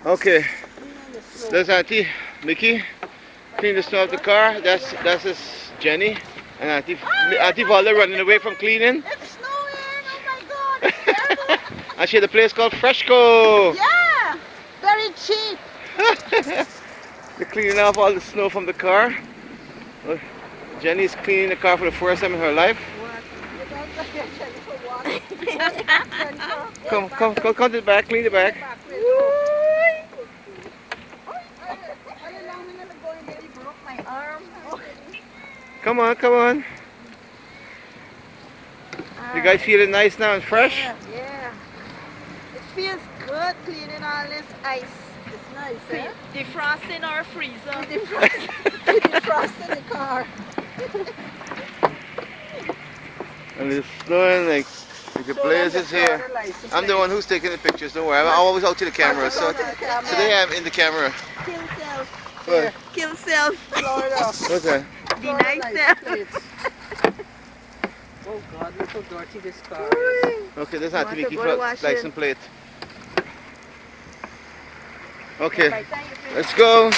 Okay, there's Auntie Mickey. Clean the snow of the car. That's his Jenny. And Auntie Valda running away from cleaning. It's snowing! Oh my god, it's terrible! And she had a place called Freshco. Yeah! Very cheap! They're cleaning off all the snow from the car. Well, Jenny's cleaning the car for the first time in her life. What? You don't look at Jenny for what? What's back, Jennifer? Come to the back, clean the back. Nearly broke my arm. Come on, come on. You guys feeling nice now and fresh? Yeah. It feels good cleaning all this ice. It's nice, eh? Defrosting our freezer. Defrosting the car. And it's snowing like the blaze is here. I'm the one who's taking the pictures, don't worry. I'm always out to the camera. So today I'm in the camera. Kill self. What? Kill self. Florida. What's that? Deny self. Oh God, look how dirty this car is. Okay, there's Auntie Want to Mickey go to wash it? license plate. Okay, let's go.